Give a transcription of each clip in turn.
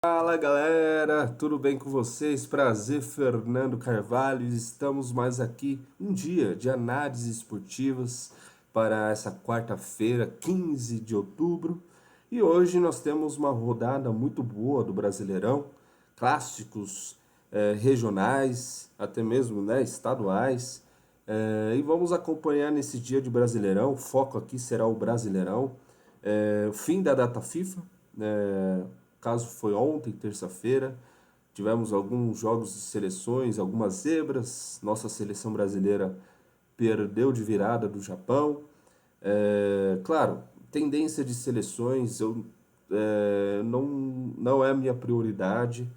Fala galera, tudo bem com vocês? Prazer, Fernando Carvalho. Estamos mais aqui um dia de análises esportivas para essa quarta-feira, 15 de outubro. E hoje nós temos uma rodada muito boa do Brasileirão, clássicos regionais, até mesmo estaduais. E vamos acompanhar nesse dia de Brasileirão. O foco aqui será o Brasileirão, o fim da data FIFA. Caso foi ontem, terça-feira, tivemos alguns jogos de seleções, algumas zebras. Nossa seleção brasileira perdeu de virada do Japão. Claro, tendência de seleções não é a minha prioridade.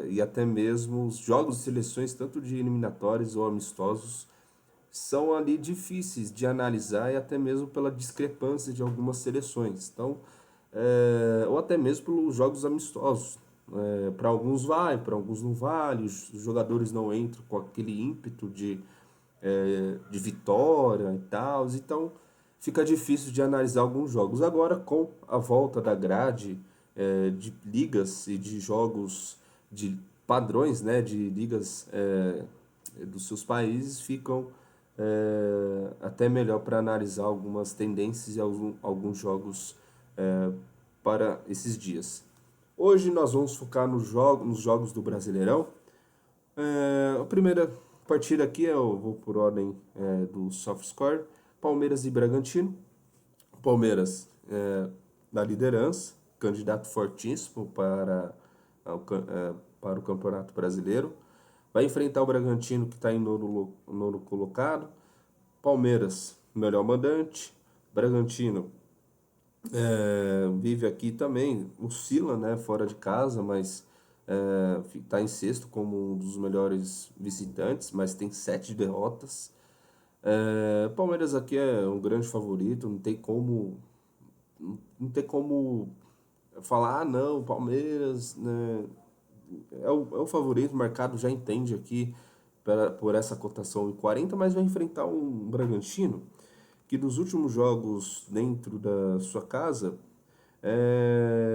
E até mesmo os jogos de seleções, tanto de eliminatórios ou amistosos, são ali difíceis de analisar e até mesmo pela discrepância de algumas seleções. Então, ou até mesmo pelos jogos amistosos. Para alguns vai, para alguns não vale, os jogadores não entram com aquele ímpeto de vitória e tal, então fica difícil de analisar alguns jogos. Agora, com a volta da grade de ligas e de jogos de padrões, né, de ligas dos seus países, ficam até melhor para analisar algumas tendências e alguns jogos é, para esses dias. Hoje nós vamos focar nos jogos do Brasileirão. A primeira partida aqui eu vou por ordem do soft score. Palmeiras e Bragantino. Palmeiras na liderança, candidato fortíssimo para o Campeonato Brasileiro. Vai enfrentar o Bragantino, que está em nono colocado. Palmeiras, melhor mandante. Bragantino vive aqui também, oscila, né, fora de casa, mas está em sexto como um dos melhores visitantes, mas tem 7 derrotas. Palmeiras aqui é um grande favorito, não tem como falar, não, Palmeiras, né, é o favorito, o mercado já entende aqui por essa cotação em 40, mas vai enfrentar um Bragantino que dos últimos jogos dentro da sua casa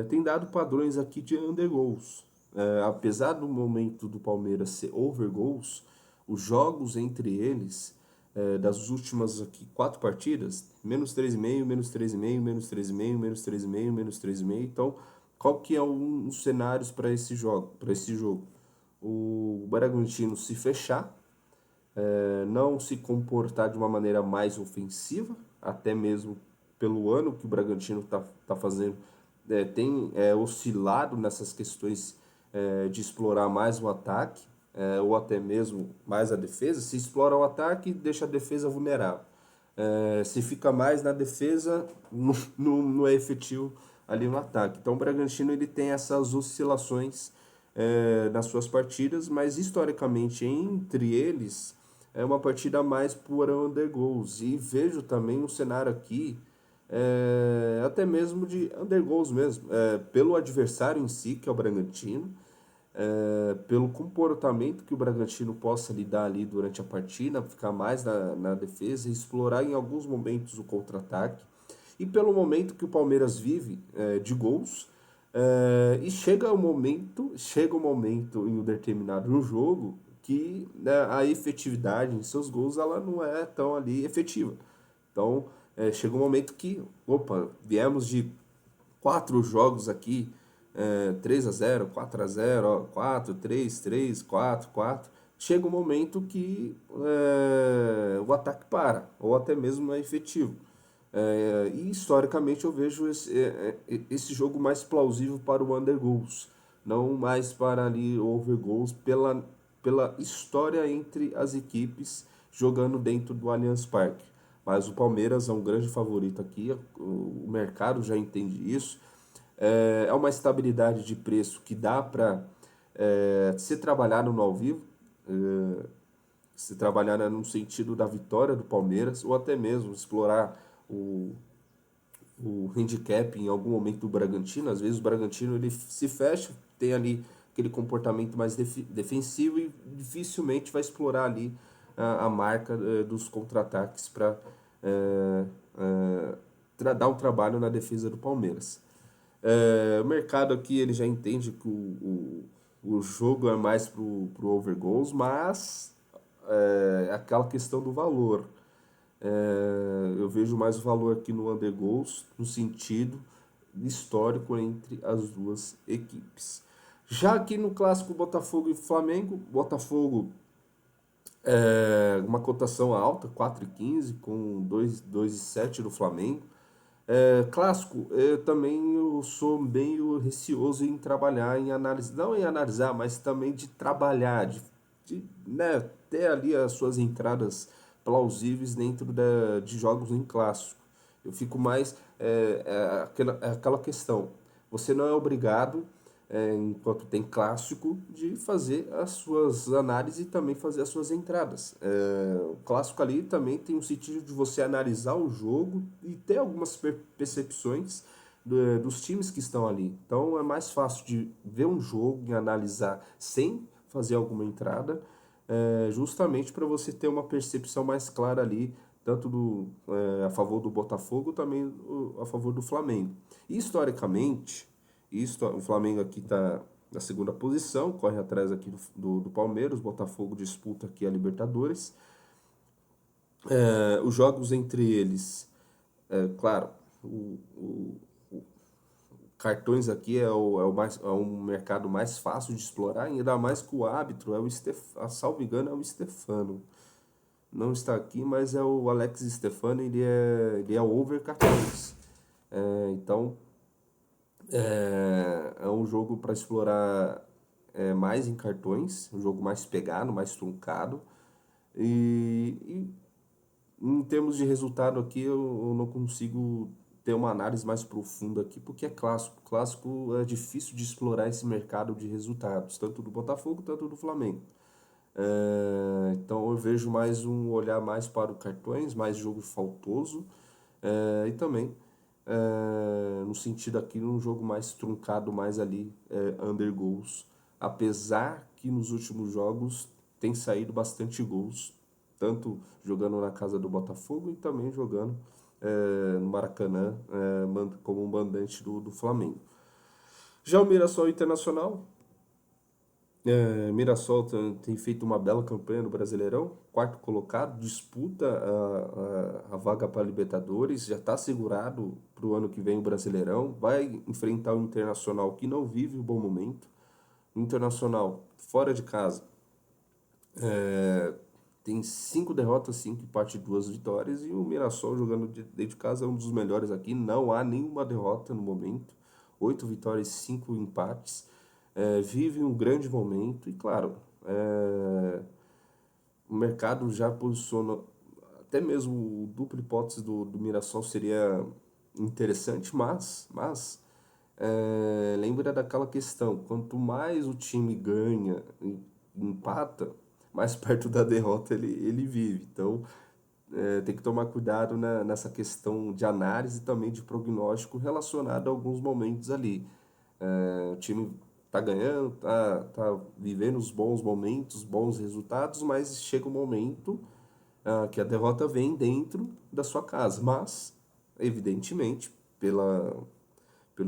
tem dado padrões aqui de under goals. Apesar do momento do Palmeiras ser over goals, os jogos entre eles, das últimas aqui 4 partidas, menos 3,5, menos 3,5, menos 3,5, menos 3,5, menos 3,5. Então, qual que é um dos cenários para esse jogo? O Bragantino se fechar, não se comportar de uma maneira mais ofensiva, até mesmo pelo ano que o Bragantino tá fazendo, tem oscilado nessas questões de explorar mais o ataque, ou até mesmo mais a defesa. Se explora o ataque, deixa a defesa vulnerável. Se fica mais na defesa, não é efetivo ali no ataque. Então o Bragantino ele tem essas oscilações nas suas partidas, mas historicamente entre eles é uma partida mais por under goals. E vejo também um cenário aqui, até mesmo de under goals mesmo, pelo adversário em si, que é o Bragantino, pelo comportamento que o Bragantino possa lidar ali durante a partida, ficar mais na defesa e explorar em alguns momentos o contra-ataque, e pelo momento que o Palmeiras vive de gols. E chega um momento em um determinado jogo que, né, a efetividade em seus gols ela não é tão ali efetiva. Então, chega um momento que, opa, viemos de 4 jogos aqui, 3-0, 4-0, ó, 4-3-3, 4-4. Chega um momento que o ataque para, ou até mesmo não é efetivo. E historicamente eu vejo esse jogo mais plausível para o under goals, não mais para ali o over goals, pela história entre as equipes jogando dentro do Allianz Parque. Mas o Palmeiras é um grande favorito aqui, o mercado já entende isso. É uma estabilidade de preço que dá para se trabalhar no ao vivo, é, se trabalhar, né, no sentido da vitória do Palmeiras, ou até mesmo explorar o, o handicap em algum momento do Bragantino. Às vezes o Bragantino ele se fecha, tem ali aquele comportamento mais defensivo e dificilmente vai explorar ali a marca dos contra-ataques para dar um trabalho na defesa do Palmeiras. O mercado aqui ele já entende que o jogo é mais pro over goals, mas é aquela questão do valor. Eu vejo mais o valor aqui no under goals, no sentido histórico entre as duas equipes. Já aqui no clássico Botafogo e Flamengo, Botafogo uma cotação alta, 4,15 com 2,7 do Flamengo. Clássico, eu sou meio receoso em trabalhar, em análise, não em analisar, mas também de trabalhar, né, ter ali as suas entradas plausíveis dentro de jogos em clássico. Eu fico mais, aquela questão, você não é obrigado, enquanto tem clássico, de fazer as suas análises e também fazer as suas entradas. O clássico ali também tem um sentido de você analisar o jogo e ter algumas percepções dos times que estão ali. Então é mais fácil de ver um jogo e analisar sem fazer alguma entrada, justamente para você ter uma percepção mais clara ali, tanto a favor do Botafogo, também a favor do Flamengo. E, historicamente, o Flamengo aqui está na segunda posição, corre atrás aqui do Palmeiras, o Botafogo disputa aqui a Libertadores. Os jogos entre eles, claro, o cartões aqui é um mercado mais fácil de explorar, ainda mais que o árbitro é salvo engano, é o Stefano. Não está aqui, mas é o Alex Stefano, ele é over cartões. Então, é um jogo para explorar mais em cartões, um jogo mais pegado, mais truncado. E em termos de resultado aqui, eu não consigo ter uma análise mais profunda aqui, porque é clássico. Clássico é difícil de explorar esse mercado de resultados, tanto do Botafogo, tanto do Flamengo. Então eu vejo mais um olhar mais para o cartões, mais jogo faltoso, e também no sentido aqui um jogo mais truncado, mais ali under goals, apesar que nos últimos jogos tem saído bastante gols, tanto jogando na casa do Botafogo e também jogando no Maracanã como um mandante do Flamengo. Já o Mirassol Internacional, Mirassol tem feito uma bela campanha no Brasileirão, quarto colocado, disputa a vaga para a Libertadores, já está segurado para o ano que vem o Brasileirão, vai enfrentar o Internacional que não vive um bom momento. O Internacional, fora de casa, tem 5 derrotas, 5 empates e 2 vitórias, e o Mirassol jogando dentro de casa é um dos melhores aqui, não há nenhuma derrota no momento, 8 vitórias, 5 empates. Vive um grande momento e, claro, o mercado já posiciona, até mesmo o duplo hipótese do Mirassol seria interessante, mas lembra daquela questão, quanto mais o time ganha e empata, mais perto da derrota ele vive. Então, tem que tomar cuidado nessa questão de análise e também de prognóstico relacionado a alguns momentos ali. O time tá ganhando, tá vivendo os bons momentos, bons resultados, mas chega um momento que a derrota vem dentro da sua casa. Mas, evidentemente, pelo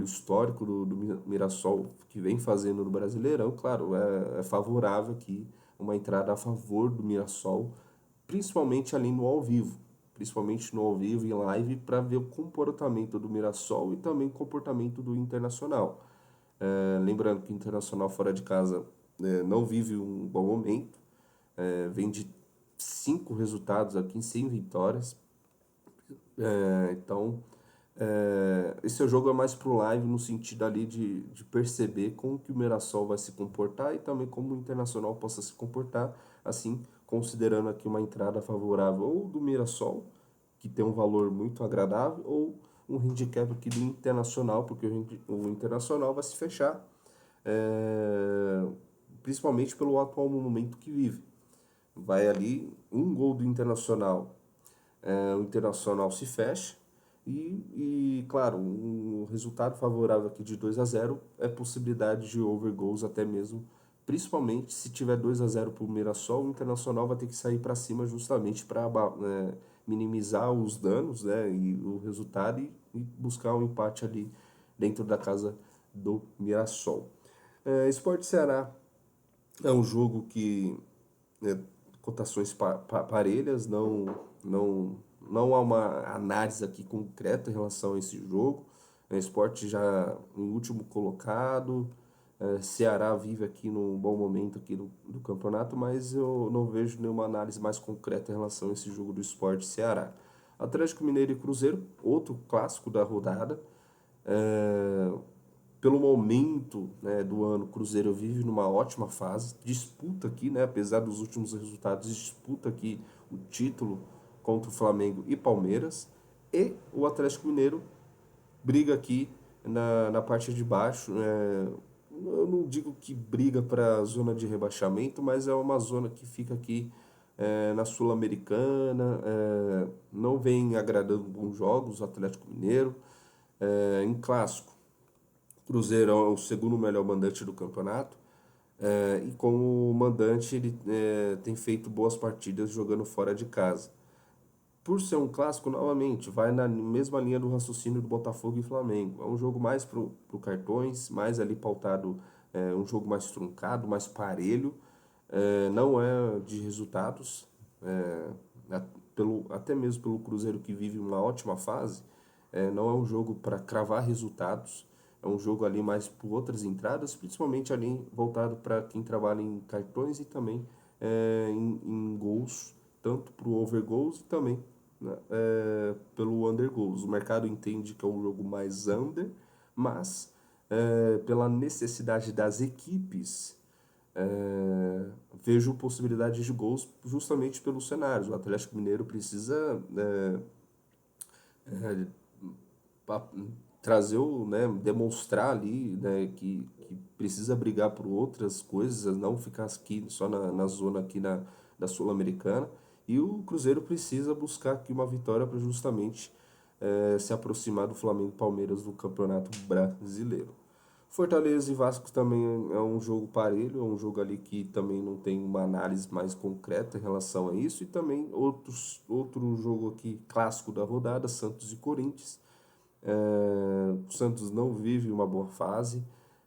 histórico do Mirassol que vem fazendo no Brasileirão, claro, é favorável aqui uma entrada a favor do Mirassol, principalmente ali no ao vivo. Principalmente no ao vivo e live, para ver o comportamento do Mirassol e também o comportamento do Internacional. Lembrando que o Internacional fora de casa não vive um bom momento, vem de 5 resultados aqui, 100 vitórias. Então, esse jogo é mais pro live no sentido ali de perceber como que o Mirassol vai se comportar e também como o Internacional possa se comportar, assim, considerando aqui uma entrada favorável ou do Mirassol, que tem um valor muito agradável, ou um handicap aqui do Internacional, porque o Internacional vai se fechar, principalmente pelo atual momento que vive. Vai ali, um gol do Internacional, o Internacional se fecha, claro, um resultado favorável aqui de 2-0 é possibilidade de over goals até mesmo, principalmente se tiver 2-0 para o Mirassol, o Internacional vai ter que sair para cima justamente para minimizar os danos, né, e o resultado e buscar um empate ali dentro da casa do Mirassol. Sport Ceará é um jogo que cotações parelhas, não há uma análise aqui concreta em relação a esse jogo. Sport já em último colocado, Ceará vive aqui num bom momento aqui do campeonato, mas eu não vejo nenhuma análise mais concreta em relação a esse jogo do Sport Ceará. Atlético Mineiro e Cruzeiro, outro clássico da rodada. É, Pelo momento, né, do ano, o Cruzeiro vive numa ótima fase, disputa aqui, né, apesar dos últimos resultados, disputa aqui o título contra o Flamengo e Palmeiras, e o Atlético Mineiro briga aqui na parte de baixo. Eu não digo que briga para a zona de rebaixamento, mas é uma zona que fica aqui na Sul-Americana, não vem agradando bons jogos o Atlético Mineiro. Em clássico, Cruzeiro é o segundo melhor mandante do campeonato. E como mandante, ele tem feito boas partidas jogando fora de casa. Por ser um clássico, novamente, vai na mesma linha do raciocínio do Botafogo e Flamengo. É um jogo mais pro cartões, mais ali pautado, um jogo mais truncado, mais parelho. Não é de resultados, a- até mesmo pelo Cruzeiro que vive uma ótima fase. Não é um jogo para cravar resultados. É um jogo ali mais por outras entradas, principalmente ali voltado para quem trabalha em cartões e também em gols, tanto para o over goals e também, né, pelo under goals. O mercado entende que é um jogo mais under, mas pela necessidade das equipes, vejo possibilidades de gols justamente pelos cenários. O Atlético Mineiro precisa pa- trazer né, demonstrar ali, né, que precisa brigar por outras coisas, não ficar aqui só na zona aqui da Sul-Americana. E o Cruzeiro precisa buscar aqui uma vitória para justamente se aproximar do Flamengo e Palmeiras do Campeonato Brasileiro. Fortaleza e Vasco também é um jogo parelho, é um jogo ali que também não tem uma análise mais concreta em relação a isso. E também outro jogo aqui clássico da rodada, Santos e Corinthians. O Santos não vive uma boa fase,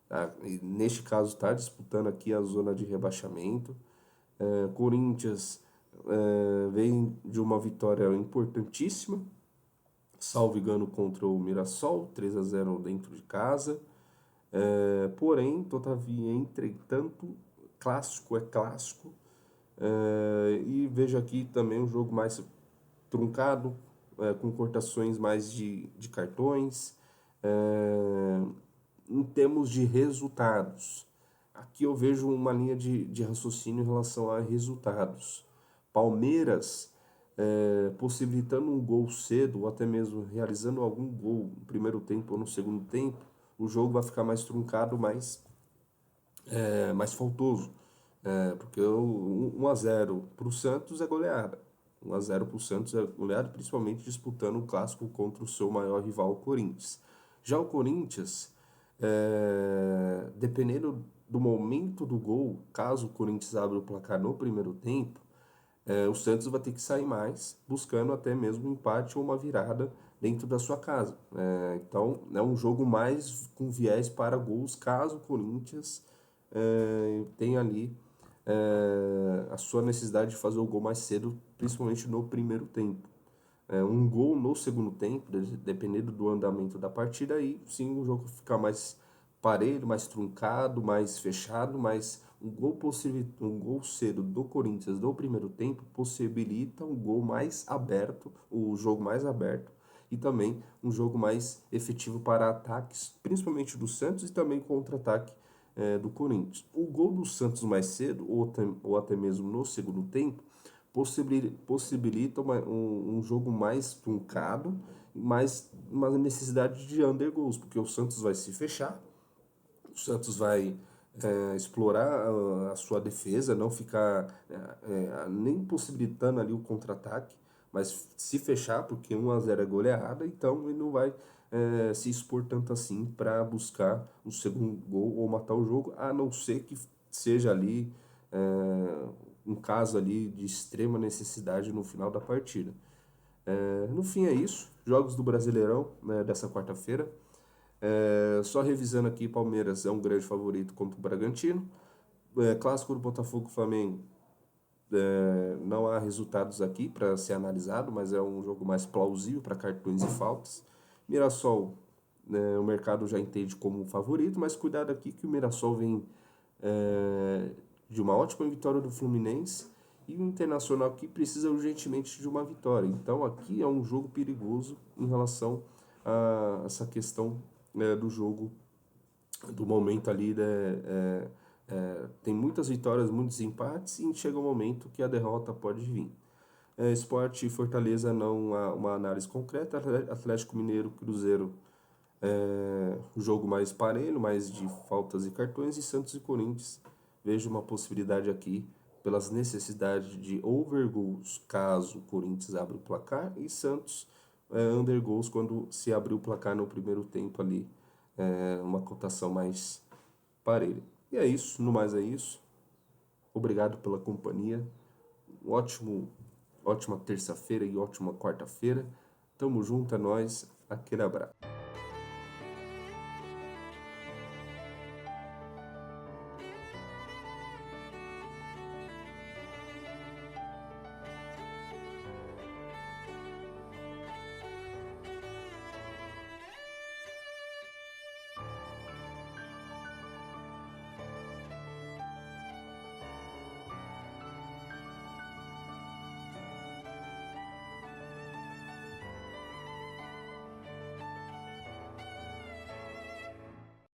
tá? E neste caso está disputando aqui a zona de rebaixamento. Corinthians vem de uma vitória importantíssima, salvo engano, contra o Mirassol, 3-0 dentro de casa. Porém, todavia, entretanto, clássico é clássico. E vejo aqui também um jogo mais truncado, com cortações mais de cartões. É, Em termos de resultados, aqui eu vejo uma linha de raciocínio em relação a resultados. Palmeiras possibilitando um gol cedo, ou até mesmo realizando algum gol no primeiro tempo ou no segundo tempo, o jogo vai ficar mais truncado, mais faltoso. Porque o 1-0 para o Santos é goleada. 1-0 para o Santos é goleada, principalmente disputando o clássico contra o seu maior rival, o Corinthians. Já o Corinthians, dependendo do momento do gol, caso o Corinthians abra o placar no primeiro tempo, o Santos vai ter que sair mais, buscando até mesmo um empate ou uma virada dentro da sua casa. Então, é um jogo mais com viés para gols, caso o Corinthians tenha ali a sua necessidade de fazer o gol mais cedo, principalmente no primeiro tempo. Um gol no segundo tempo, dependendo do andamento da partida, aí sim o jogo fica mais parelho, mais truncado, mais fechado, mas um gol cedo do Corinthians no primeiro tempo possibilita um gol mais aberto, o jogo mais aberto, e também um jogo mais efetivo para ataques, principalmente do Santos e também contra-ataque do Corinthians. O gol do Santos mais cedo, ou até mesmo no segundo tempo, possibilita um jogo mais truncado, mais uma necessidade de under goals, porque o Santos vai se fechar, o Santos vai explorar a sua defesa, não ficar nem possibilitando ali o contra-ataque, mas se fechar, porque 1-0 é goleada, então ele não vai se expor tanto assim para buscar o segundo gol ou matar o jogo, a não ser que seja ali um caso ali de extrema necessidade no final da partida. No fim é isso, jogos do Brasileirão, né, dessa quarta-feira. Só revisando aqui, Palmeiras é um grande favorito contra o Bragantino. Clássico do Botafogo e Flamengo, não há resultados aqui para ser analisado, mas é um jogo mais plausível para cartões e faltas. Mirassol, o mercado já entende como favorito, mas cuidado aqui que o Mirassol vem de uma ótima vitória do Fluminense e o Internacional aqui precisa urgentemente de uma vitória. Então aqui é um jogo perigoso em relação a essa questão do jogo, do momento ali, tem muitas vitórias, muitos empates e chega um momento que a derrota pode vir. Sport e Fortaleza não há uma análise concreta. Atlético Mineiro, Cruzeiro, o jogo mais parelho, mais de faltas e cartões. E Santos e Corinthians, vejo uma possibilidade aqui pelas necessidades de over goals caso o Corinthians abra o placar e Santos under goals quando se abrir o placar no primeiro tempo ali, uma cotação mais parelha. E é isso, no mais é isso. Obrigado pela companhia. Ótima terça-feira e ótima quarta-feira. Tamo junto, é nóis. Aquele abraço.